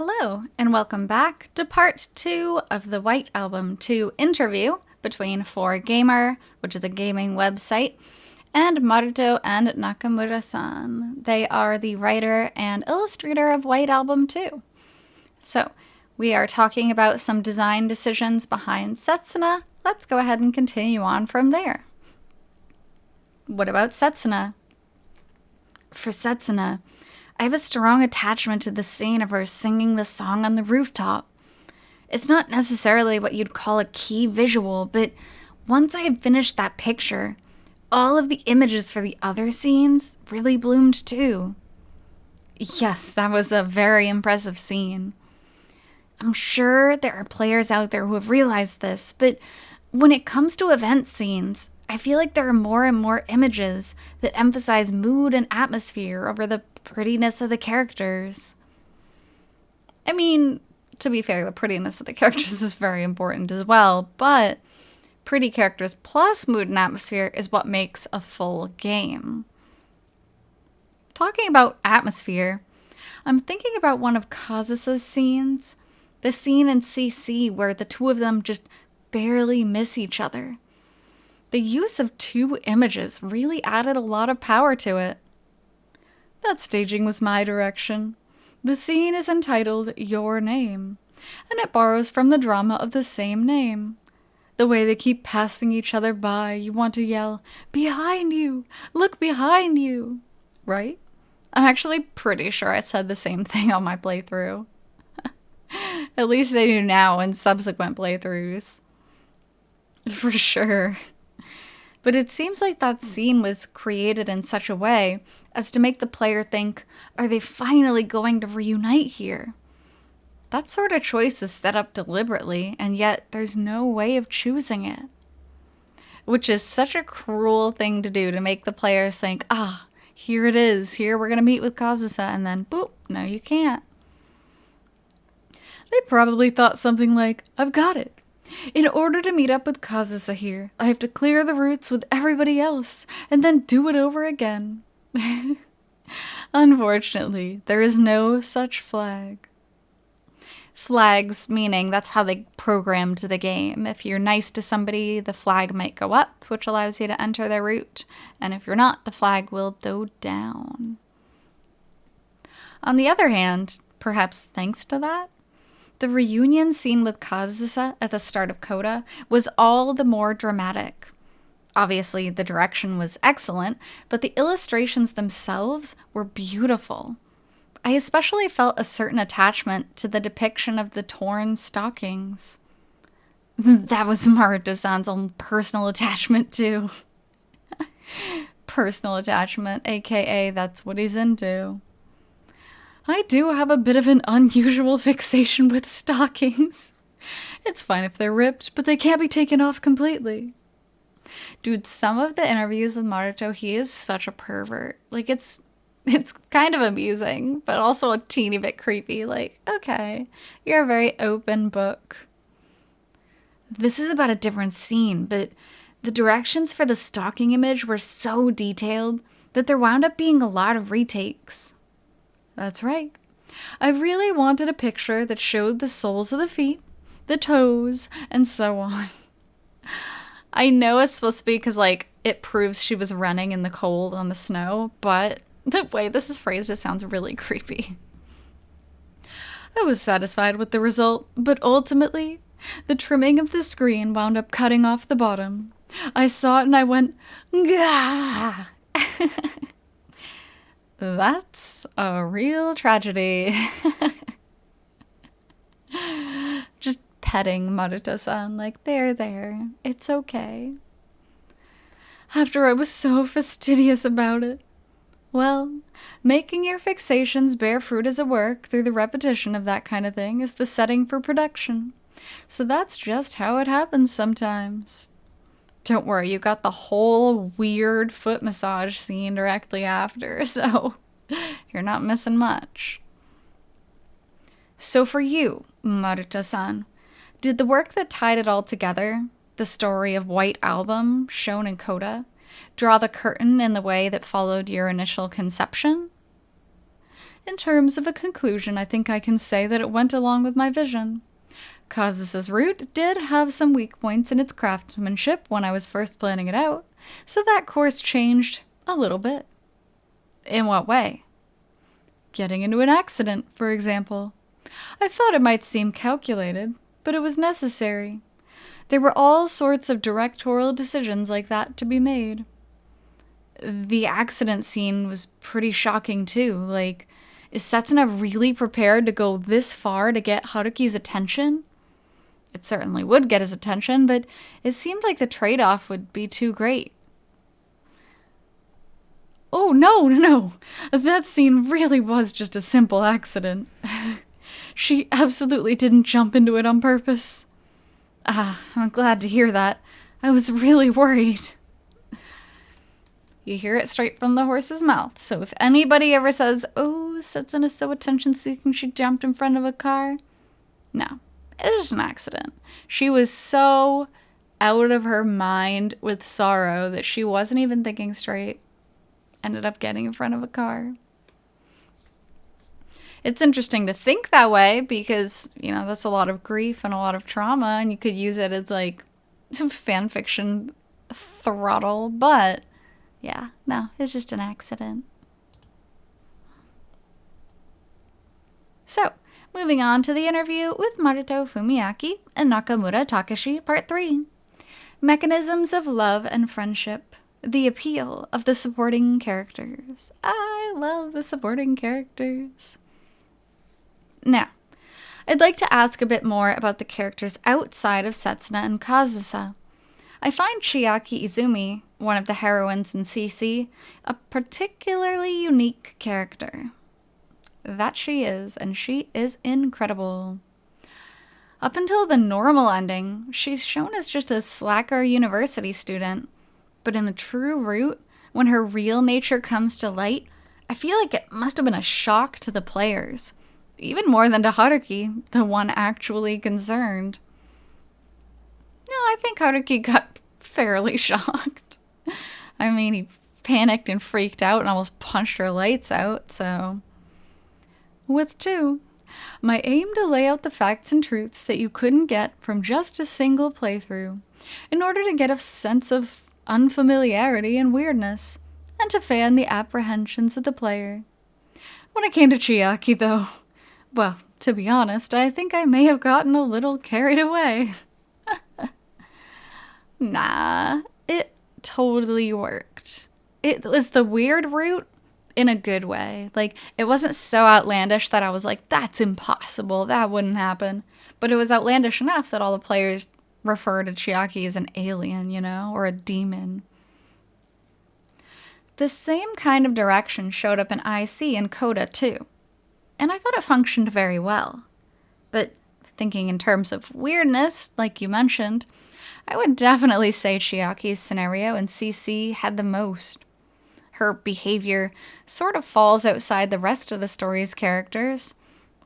Hello, and welcome back to part 2 of the White Album 2 interview between 4Gamer, which is a gaming website, and Maruto and Nakamura-san. They are the writer and illustrator of White Album 2. So, we are talking about some design decisions behind Setsuna. Let's go ahead and continue on from there. What about Setsuna? For Setsuna, I have a strong attachment to the scene of her singing the song on the rooftop. It's not necessarily what you'd call a key visual, but once I had finished that picture, all of the images for the other scenes really bloomed too. Yes, that was a very impressive scene. I'm sure there are players out there who have realized this, but when it comes to event scenes, I feel like there are more and more images that emphasize mood and atmosphere over the prettiness of the characters. I mean, to be fair, the prettiness of the characters is very important as well, but pretty characters plus mood and atmosphere is what makes a full game. Talking about atmosphere, I'm thinking about one of Kazusa's scenes, the scene in CC where the two of them just barely miss each other. The use of two images really added a lot of power to it. That staging was my direction. The scene is entitled Your Name, and it borrows from the drama of the same name. The way they keep passing each other by, you want to yell, "Behind you! Look behind you!" Right? I'm actually pretty sure I said the same thing on my playthrough. At least I do now in subsequent playthroughs. For sure. But it seems like that scene was created in such a way as to make the player think, are they finally going to reunite here? That sort of choice is set up deliberately, and yet there's no way of choosing it. Which is such a cruel thing to do to make the players think, here it is, here we're going to meet with Kazusa, and then boop, no you can't. They probably thought something like, I've got it. In order to meet up with Kazusa here, I have to clear the routes with everybody else, and then do it over again. Unfortunately, there is no such flag. Flags meaning that's how they programmed the game. If you're nice to somebody, the flag might go up, which allows you to enter their route, and if you're not, the flag will go down. On the other hand, perhaps thanks to that, the reunion scene with Kazusa at the start of Coda was all the more dramatic. Obviously, the direction was excellent, but the illustrations themselves were beautiful. I especially felt a certain attachment to the depiction of the torn stockings. That was Maruto-san's own personal attachment, too. Personal attachment, aka that's what he's into. I do have a bit of an unusual fixation with stockings. It's fine if they're ripped, but they can't be taken off completely. Dude, some of the interviews with Maruto, he is such a pervert. Like, it's kind of amusing, but also a teeny bit creepy. Like, okay, you're a very open book. This is about a different scene, but the directions for the stocking image were so detailed that there wound up being a lot of retakes. That's right. I really wanted a picture that showed the soles of the feet, the toes, and so on. I know it's supposed to be because, like, it proves she was running in the cold on the snow, but the way this is phrased, it sounds really creepy. I was satisfied with the result, but ultimately, the trimming of the screen wound up cutting off the bottom. I saw it and I went, gah! That's a real tragedy. Just petting Maruto-san like, there, it's okay. After I was so fastidious about it. Well, making your fixations bear fruit as a work through the repetition of that kind of thing is the setting for production. So that's just how it happens sometimes. Don't worry, you got the whole weird foot massage scene directly after, so you're not missing much. So for you, Maruto-san, did the work that tied it all together, the story of White Album shown in Coda, draw the curtain in the way that followed your initial conception? In terms of a conclusion, I think I can say that it went along with my vision. Kazusa's route did have some weak points in its craftsmanship when I was first planning it out, so that course changed a little bit. In what way? Getting into an accident, for example. I thought it might seem calculated, but it was necessary. There were all sorts of directorial decisions like that to be made. The accident scene was pretty shocking too. Like, is Setsuna really prepared to go this far to get Haruki's attention? It certainly would get his attention, but it seemed like the trade-off would be too great. Oh, no. That scene really was just a simple accident. She absolutely didn't jump into it on purpose. I'm glad to hear that. I was really worried. You hear it straight from the horse's mouth, so if anybody ever says, oh, Setsuna's so attention-seeking she jumped in front of a car, no, it was just an accident. She was so out of her mind with sorrow that she wasn't even thinking straight. Ended up getting in front of a car. It's interesting to think that way because, that's a lot of grief and a lot of trauma, and you could use it as like fan fiction throttle, but yeah, no, it's just an accident. So, moving on to the interview with Maruto Fumiaki and Nakamura Takeshi, Part 3. Mechanisms of love and friendship. The appeal of the supporting characters. I love the supporting characters. Now, I'd like to ask a bit more about the characters outside of Setsuna and Kazusa. I find Chiaki Izumi, one of the heroines in CC, a particularly unique character. That she is, and she is incredible. Up until the normal ending, she's shown as just a slacker university student. But in the true route, when her real nature comes to light, I feel like it must have been a shock to the players. Even more than to Haruki, the one actually concerned. No, I think Haruki got fairly shocked. I mean, he panicked and freaked out and almost punched her lights out, so... With 2, my aim to lay out the facts and truths that you couldn't get from just a single playthrough, in order to get a sense of unfamiliarity and weirdness, and to fan the apprehensions of the player. When it came to Chiaki, though, well, to be honest, I think I may have gotten a little carried away. Nah, it totally worked. It was the weird route in a good way. Like, it wasn't so outlandish that I was like, that's impossible, that wouldn't happen. But it was outlandish enough that all the players refer to Chiaki as an alien, or a demon. The same kind of direction showed up in IC and Coda too, and I thought it functioned very well. But thinking in terms of weirdness, like you mentioned, I would definitely say Chiaki's scenario in CC had the most. Her behavior sort of falls outside the rest of the story's characters,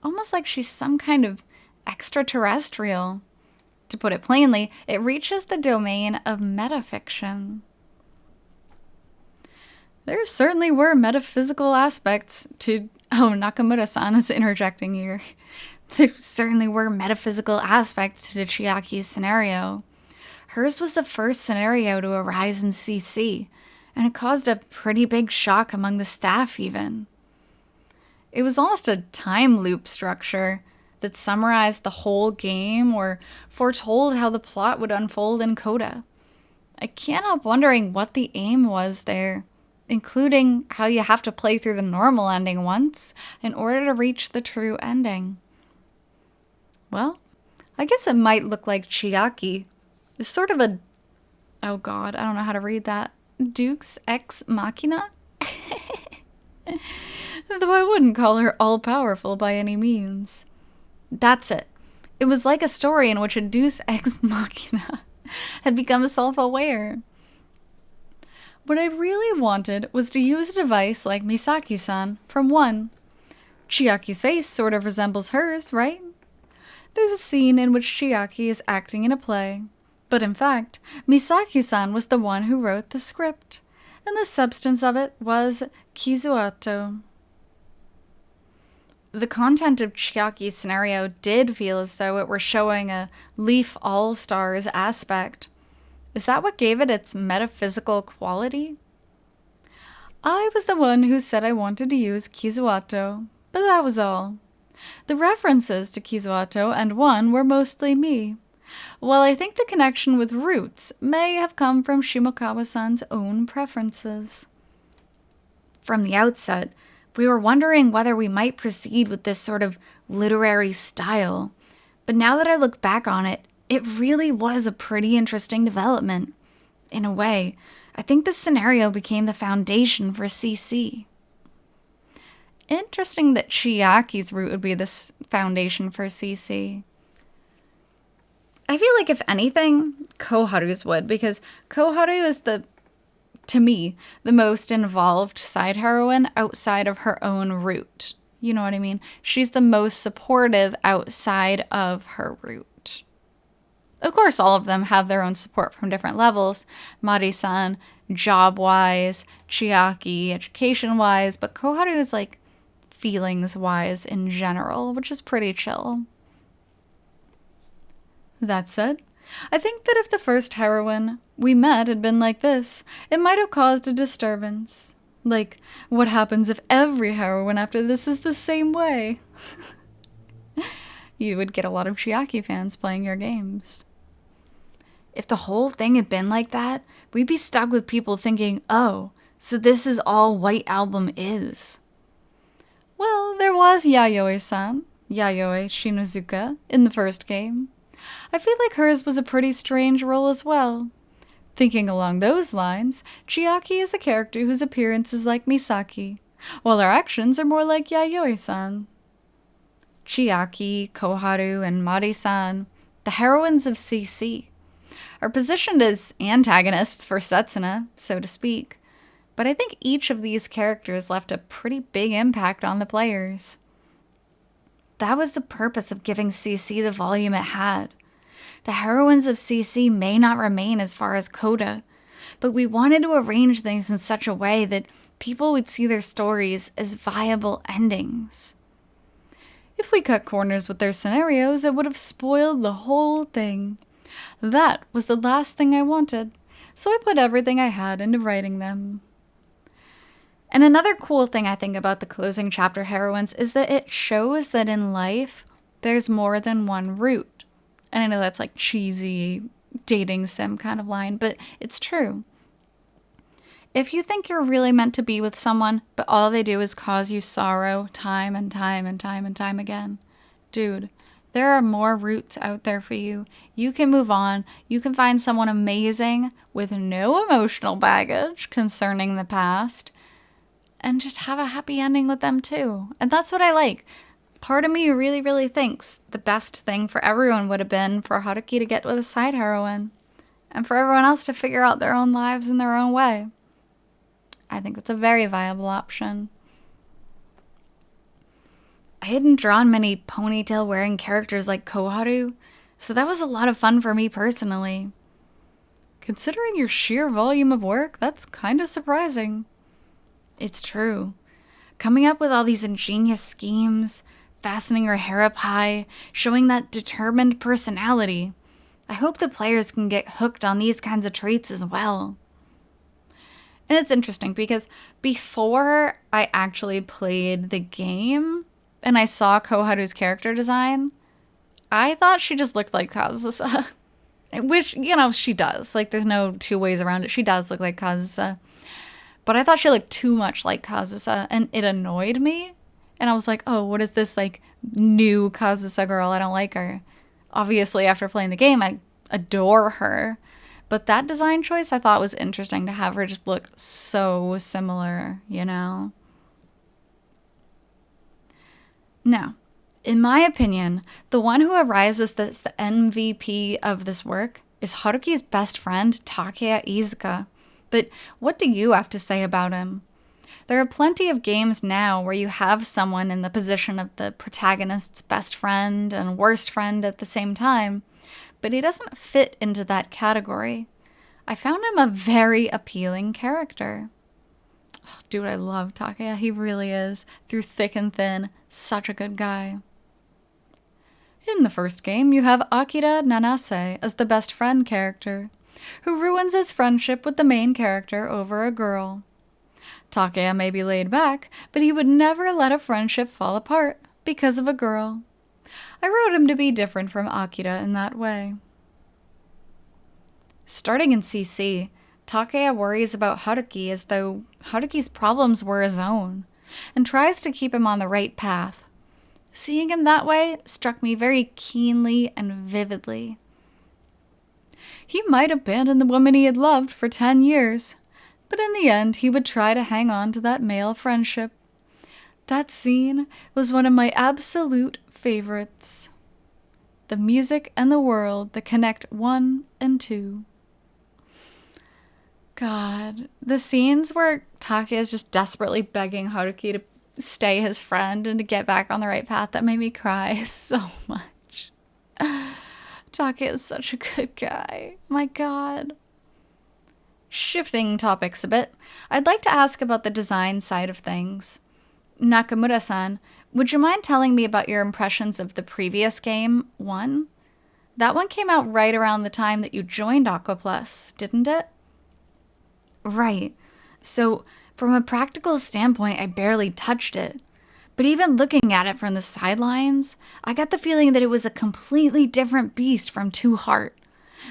almost like she's some kind of extraterrestrial. To put it plainly, it reaches the domain of metafiction. There certainly were metaphysical aspects to... Oh, Nakamura-san is interjecting here. There certainly were metaphysical aspects to Chiaki's scenario. Hers was the first scenario to arise in CC, and it caused a pretty big shock among the staff even. It was almost a time loop structure that summarized the whole game or foretold how the plot would unfold in Coda. I can't help wondering what the aim was there, including how you have to play through the normal ending once in order to reach the true ending. Well, I guess it might look like Chiaki is sort of a... Oh god, I don't know how to read that. Deus ex machina? Though I wouldn't call her all-powerful by any means. That's it. It was like a story in which a deus ex machina had become self-aware. What I really wanted was to use a device like Misaki-san from 1. Chiaki's face sort of resembles hers, right? There's a scene in which Chiaki is acting in a play, but in fact, Misaki-san was the one who wrote the script, and the substance of it was Kizuato. the content of Chiaki's scenario did feel as though it were showing a Leaf All-Stars aspect. Is that what gave it its metaphysical quality? I was the one who said I wanted to use Kizuato, but that was all. The references to Kizuato and one were mostly me. While I think the connection with roots may have come from Shimokawa-san's own preferences. From the outset, we were wondering whether we might proceed with this sort of literary style, but now that I look back on it, it really was a pretty interesting development. In a way, I think this scenario became the foundation for CC. Interesting that Chiaki's route would be this foundation for CC. I feel like if anything, Koharu's would, because Koharu is to me, the most involved side heroine outside of her own route. You know what I mean? She's the most supportive outside of her route. Of course, all of them have their own support from different levels. Mari-san, job-wise, Chiaki, education-wise, but Koharu is like feelings-wise in general, which is pretty chill. That said, I think that if the first heroine we met had been like this, it might have caused a disturbance. Like, what happens if every heroine after this is the same way? You would get a lot of Chiaki fans playing your games. If the whole thing had been like that, we'd be stuck with people thinking, oh, so this is all White Album is. Well, there was Yayoi-san, Yayoi Shinozuka, in the first game. I feel like hers was a pretty strange role as well. Thinking along those lines, Chiaki is a character whose appearance is like Misaki, while her actions are more like Yayoi-san. Chiaki, Koharu, and Mari-san, the heroines of CC, are positioned as antagonists for Setsuna, so to speak, but I think each of these characters left a pretty big impact on the players. That was the purpose of giving CC the volume it had. The heroines of CC may not remain as far as Coda, but we wanted to arrange things in such a way that people would see their stories as viable endings. If we cut corners with their scenarios, it would have spoiled the whole thing. That was the last thing I wanted, so I put everything I had into writing them. And another cool thing I think about the closing chapter heroines is that it shows that in life, there's more than one route. And I know that's like cheesy dating sim kind of line, but it's true. If you think you're really meant to be with someone, but all they do is cause you sorrow time and time and time and time again, dude, there are more routes out there for you. You can move on. You can find someone amazing with no emotional baggage concerning the past and just have a happy ending with them too. And that's what I like. Part of me really, really thinks the best thing for everyone would have been for Haruki to get with a side heroine and for everyone else to figure out their own lives in their own way. I think that's a very viable option. I hadn't drawn many ponytail-wearing characters like Koharu, so that was a lot of fun for me personally. Considering your sheer volume of work, that's kind of surprising. It's true. Coming up with all these ingenious schemes, fastening her hair up high, showing that determined personality. I hope the players can get hooked on these kinds of traits as well. And it's interesting because before I actually played the game and I saw Koharu's character design, I thought she just looked like Kazusa. Which, you know, she does. Like, there's no two ways around it. She does look like Kazusa. But I thought she looked too much like Kazusa, and it annoyed me. And I was like, oh, what is this, like, new Kazusa girl? I don't like her. Obviously, after playing the game, I adore her. But that design choice I thought was interesting to have her just look so similar, you know? Now, in my opinion, the one who arises as the MVP of this work is Haruki's best friend, Takeya Izuka. But what do you have to say about him? There are plenty of games now where you have someone in the position of the protagonist's best friend and worst friend at the same time, but he doesn't fit into that category. I found him a very appealing character. Dude, I love Takeya. He really is. Through thick and thin, such a good guy. In the first game, you have Akira Nanase as the best friend character, who ruins his friendship with the main character over a girl. Takeya may be laid back, but he would never let a friendship fall apart because of a girl. I wrote him to be different from Akira in that way. Starting in CC, Takeya worries about Haruki as though Haruki's problems were his own, and tries to keep him on the right path. Seeing him that way struck me very keenly and vividly. He might abandon the woman he had loved for 10 years, but in the end he would try to hang on to that male friendship. That scene was one of my absolute favorites. The music and the world that connect 1 and 2. God, the scenes where Takeya is just desperately begging Haruki to stay his friend and to get back on the right path, that made me cry so much. Takeya is such a good guy. My God. Shifting topics a bit, I'd like to ask about the design side of things. Nakamura-san, would you mind telling me about your impressions of the previous game, 1? That one came out right around the time that you joined Aqua Plus, didn't it? Right. So, from a practical standpoint, I barely touched it. But even looking at it from the sidelines, I got the feeling that it was a completely different beast from Two Heart,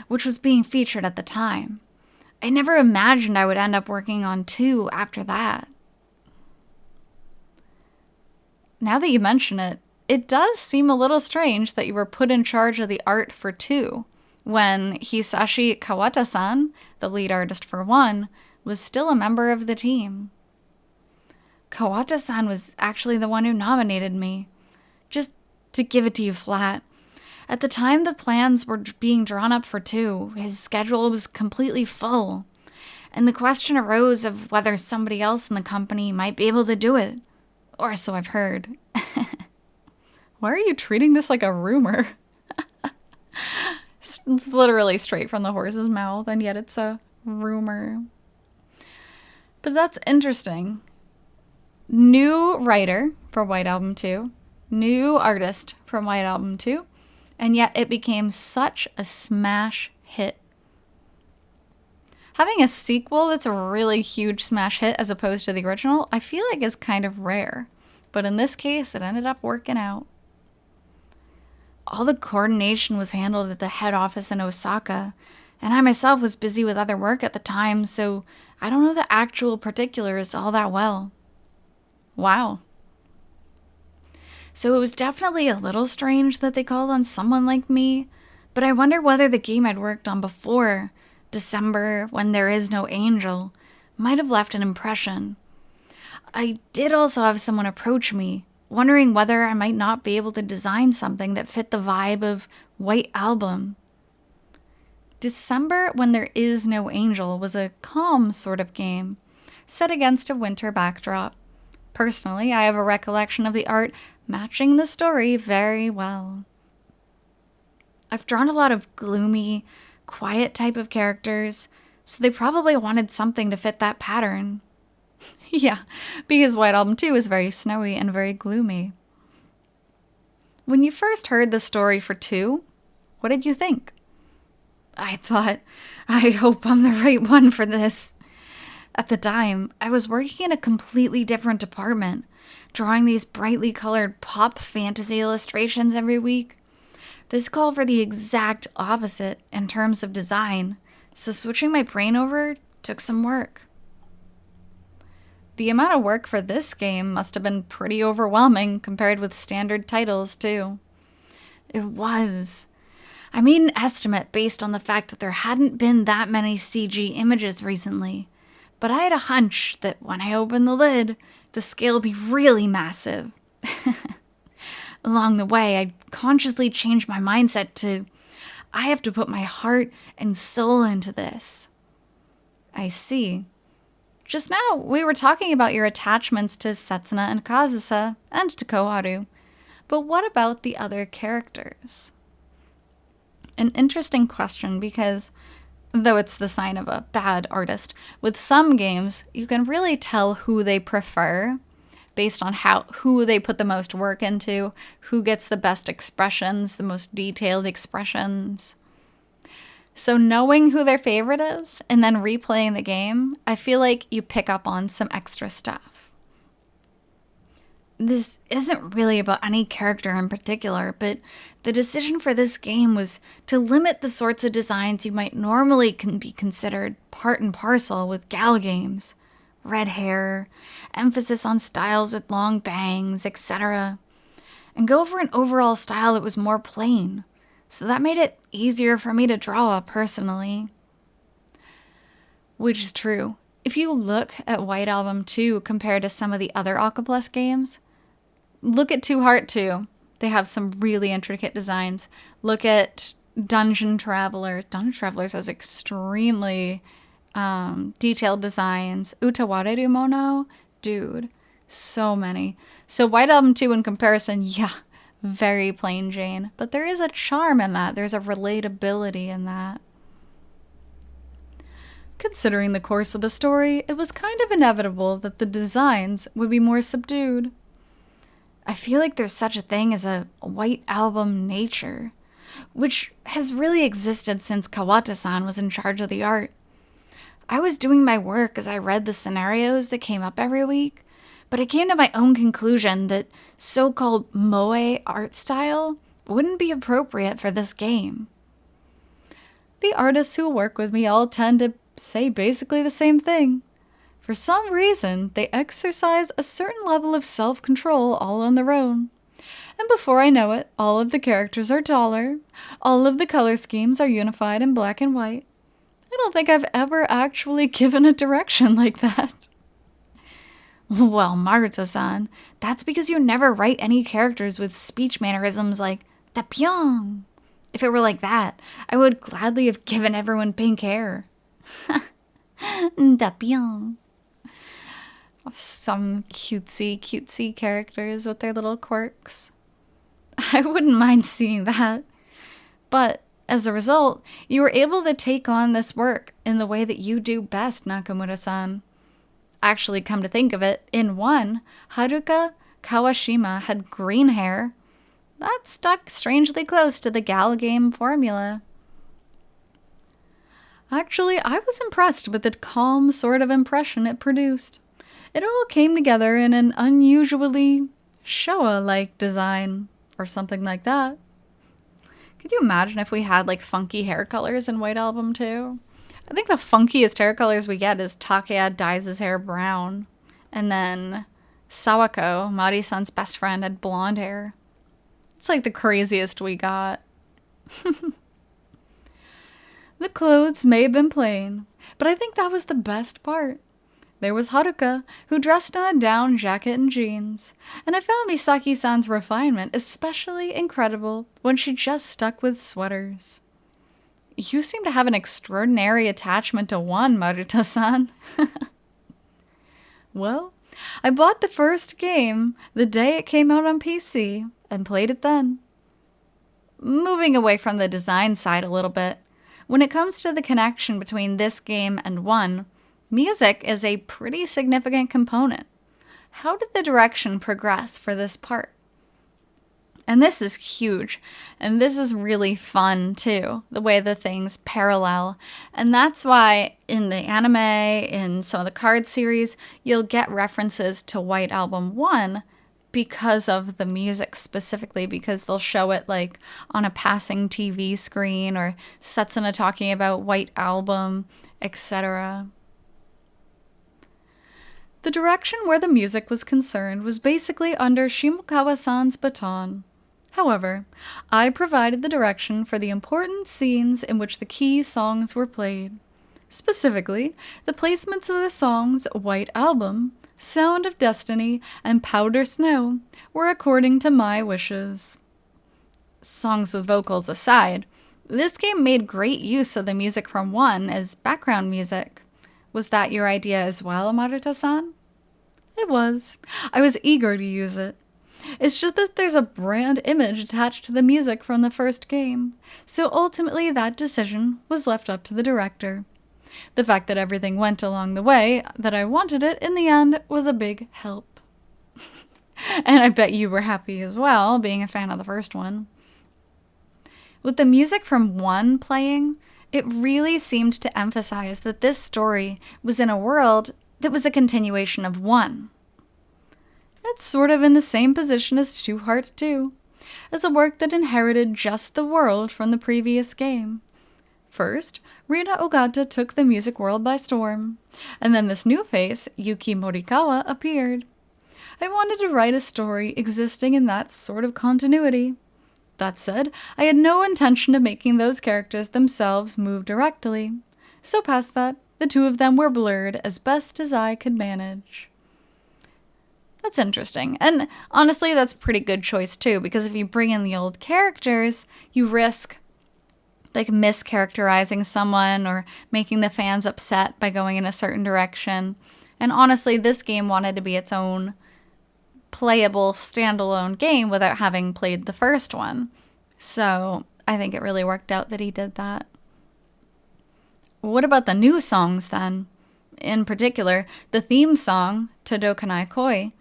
which was being featured at the time. I never imagined I would end up working on 2 after that. Now that you mention it, it does seem a little strange that you were put in charge of the art for 2, when Hisashi Kawata-san, the lead artist for 1, was still a member of the team. Kawata-san was actually the one who nominated me. Just to give it to you flat, at the time the plans were being drawn up for 2, his schedule was completely full, and the question arose of whether somebody else in the company might be able to do it. Or so I've heard. Why are you treating this like a rumor? It's literally straight from the horse's mouth, and yet it's a rumor. But that's interesting. New writer for White Album 2, new artist from White Album 2, and yet it became such a smash hit. Having a sequel that's a really huge smash hit as opposed to the original, I feel like is kind of rare. But in this case, it ended up working out. All the coordination was handled at the head office in Osaka, and I myself was busy with other work at the time, so I don't know the actual particulars all that well. Wow. So it was definitely a little strange that they called on someone like me, but I wonder whether the game I'd worked on before, December, When There Is No Angel, might have left an impression. I did also have someone approach me, wondering whether I might not be able to design something that fit the vibe of White Album. December, When There Is No Angel was a calm sort of game, set against a winter backdrop. Personally, I have a recollection of the art matching the story very well. I've drawn a lot of gloomy, quiet type of characters, so they probably wanted something to fit that pattern. Yeah, because White Album 2 is very snowy and very gloomy. When you first heard the story for 2, what did you think? I thought, I hope I'm the right one for this. At the time, I was working in a completely different department, drawing these brightly colored pop fantasy illustrations every week. This called for the exact opposite in terms of design, so switching my brain over took some work. The amount of work for this game must have been pretty overwhelming compared with standard titles, too. It was. I made an estimate based on the fact that there hadn't been that many CG images recently, but I had a hunch that when I opened the lid, the scale would be really massive. Along the way, I consciously changed my mindset to, I have to put my heart and soul into this. I see. Just now, we were talking about your attachments to Setsuna and Kazusa, and to Koharu. But what about the other characters? An interesting question, because though it's the sign of a bad artist. With some games, you can really tell who they prefer based on who they put the most work into, who gets the best expressions, the most detailed expressions. So knowing who their favorite is and then replaying the game, I feel like you pick up on some extra stuff. This isn't really about any character in particular, but the decision for this game was to limit the sorts of designs you might normally be considered part and parcel with gal games. Red hair, emphasis on styles with long bangs, etc. And go for an overall style that was more plain. So that made it easier for me to draw personally. Which is true. If you look at White Album 2 compared to some of the other Octoplus games, look at Two Heart 2. They have some really intricate designs. Look at Dungeon Travelers. Dungeon Travelers has extremely detailed designs. Utawareru Mono, dude, so many. So White Album 2 in comparison, yeah, very plain Jane. But there is a charm in that. There's a relatability in that. Considering the course of the story, it was kind of inevitable that the designs would be more subdued. I feel like there's such a thing as a White Album nature, which has really existed since Kawata-san was in charge of the art. I was doing my work as I read the scenarios that came up every week, but I came to my own conclusion that so-called moe art style wouldn't be appropriate for this game. The artists who work with me all tend to say basically the same thing. For some reason, they exercise a certain level of self-control all on their own. And before I know it, all of the characters are taller, all of the color schemes are unified in black and white. I don't think I've ever actually given a direction like that. Well, Maruto-san, that's because you never write any characters with speech mannerisms like "tapyong." If it were like that, I would gladly have given everyone pink hair. Tapyong. Some cutesy characters with their little quirks. I wouldn't mind seeing that. But as a result, you were able to take on this work in the way that you do best, Nakamura-san. Actually, come to think of it, in one, Haruka Kawashima had green hair. That stuck strangely close to the gal game formula. Actually, I was impressed with the calm sort of impression it produced. It all came together in an unusually Showa-like design, or something like that. Could you imagine if we had like funky hair colors in White Album 2? I think the funkiest hair colors we get is Takeya dyes his hair brown. And then Sawako, Mari-san's best friend, had blonde hair. It's like the craziest we got. The clothes may have been plain, but I think that was the best part. There was Haruka, who dressed in a down jacket and jeans, and I found Misaki-san's refinement especially incredible when she just stuck with sweaters. You seem to have an extraordinary attachment to one, Maruto-san. Well, I bought the first game the day it came out on PC, and played it then. Moving away from the design side a little bit, when it comes to the connection between this game and one, music is a pretty significant component. How did the direction progress for this part? And this is huge, and this is really fun too, the way the things parallel. And that's why in the anime, in some of the card series, you'll get references to White Album 1 because of the music specifically, because they'll show it like on a passing TV screen, or Setsuna talking about White Album, etc. The direction where the music was concerned was basically under Shimokawa-san's baton. However, I provided the direction for the important scenes in which the key songs were played. Specifically, the placements of the songs White Album, Sound of Destiny, and Powder Snow were according to my wishes. Songs with vocals aside, this game made great use of the music from 1 as background music. Was that your idea as well, Maruto-san? It was. I was eager to use it. It's just that there's a brand image attached to the music from the first game, so ultimately that decision was left up to the director. The fact that everything went along the way that I wanted it in the end was a big help. And I bet you were happy as well, being a fan of the first one. With the music from 1 playing, it really seemed to emphasize that this story was in a world that was a continuation of 1. It's sort of in the same position as Two Hearts 2, as a work that inherited just the world from the previous game. First, Rina Ogata took the music world by storm, and then this new face, Yuki Morikawa, appeared. I wanted to write a story existing in that sort of continuity. That said, I had no intention of making those characters themselves move directly, so past that, the two of them were blurred as best as I could manage. That's interesting, and honestly that's a pretty good choice too, because if you bring in the old characters, you risk mischaracterizing someone or making the fans upset by going in a certain direction. And honestly, this game wanted to be its own playable standalone game without having played the first one. So I think it really worked out that he did that. What about the new songs then? In particular, the theme song, Todokanai Koi,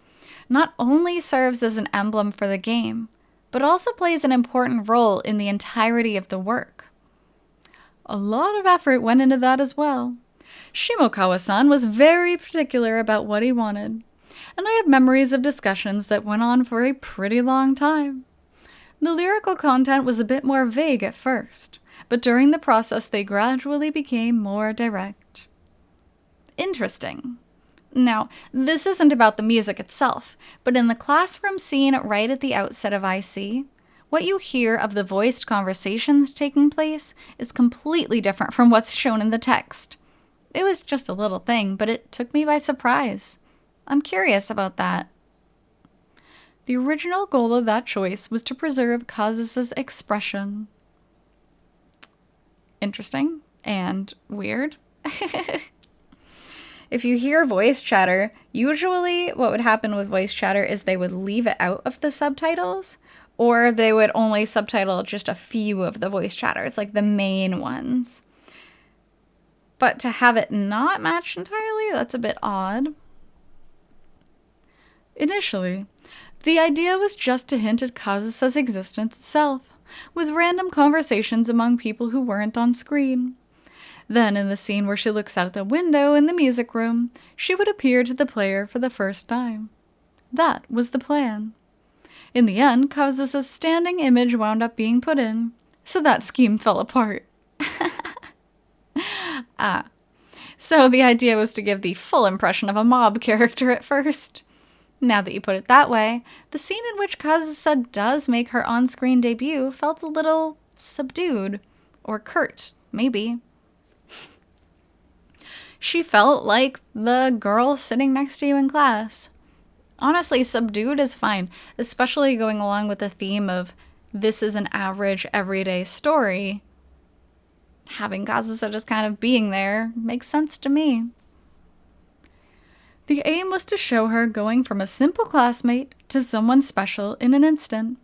not only serves as an emblem for the game, but also plays an important role in the entirety of the work. A lot of effort went into that as well. Shimokawa-san was very particular about what he wanted, and I have memories of discussions that went on for a pretty long time. The lyrical content was a bit more vague at first, but during the process they gradually became more direct. Interesting. Now, this isn't about the music itself, but in the classroom scene right at the outset of IC, what you hear of the voiced conversations taking place is completely different from what's shown in the text. It was just a little thing, but it took me by surprise. I'm curious about that. The original goal of that choice was to preserve Kazusa's expression. Interesting and weird. If you hear voice chatter, usually what would happen with voice chatter is they would leave it out of the subtitles, or they would only subtitle just a few of the voice chatters, like the main ones. But to have it not match entirely, that's a bit odd. Initially, the idea was just to hint at Kazusa's existence itself, with random conversations among people who weren't on screen. Then, in the scene where she looks out the window in the music room, she would appear to the player for the first time. That was the plan. In the end, Kazusa's standing image wound up being put in, so that scheme fell apart. So the idea was to give the full impression of a mob character at first. Now that you put it that way, the scene in which Kazusa does make her on-screen debut felt a little subdued, or curt, maybe. She felt like the girl sitting next to you in class. Honestly, subdued is fine, especially going along with the theme of this is an average, everyday story. Having Kazusa just kind of being there makes sense to me. The aim was to show her going from a simple classmate to someone special in an instant.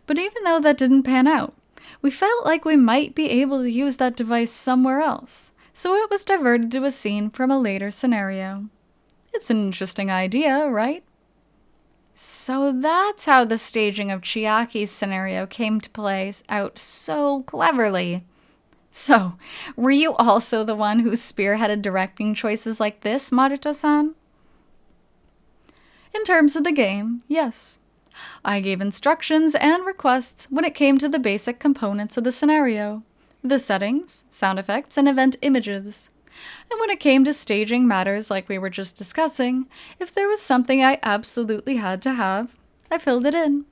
But even though that didn't pan out, we felt like we might be able to use that device somewhere else, so it was diverted to a scene from a later scenario. It's an interesting idea, right? So that's how the staging of Chiaki's scenario came to play out so cleverly. So, were you also the one who spearheaded directing choices like this, Maruto-san? In terms of the game, yes. I gave instructions and requests when it came to the basic components of the scenario, the settings, sound effects, and event images. And when it came to staging matters like we were just discussing, if there was something I absolutely had to have, I filled it in.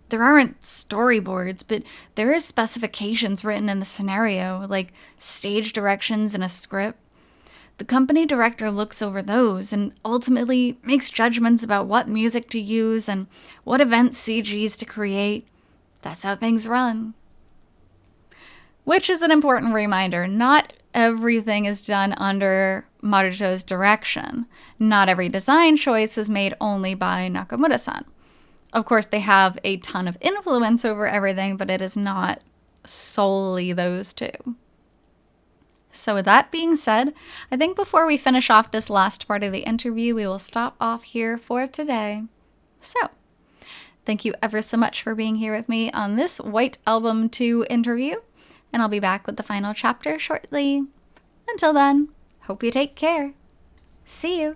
There aren't storyboards, but there is specifications written in the scenario, like stage directions and a script. The company director looks over those and ultimately makes judgments about what music to use and what event CGs to create. That's how things run. Which is an important reminder. Not everything is done under Maruto's direction. Not every design choice is made only by Nakamura-san. Of course, they have a ton of influence over everything, but it is not solely those two. So with that being said, I think before we finish off this last part of the interview, we will stop off here for today. So, thank you ever so much for being here with me on this White Album 2 interview, and I'll be back with the final chapter shortly. Until then, hope you take care. See you!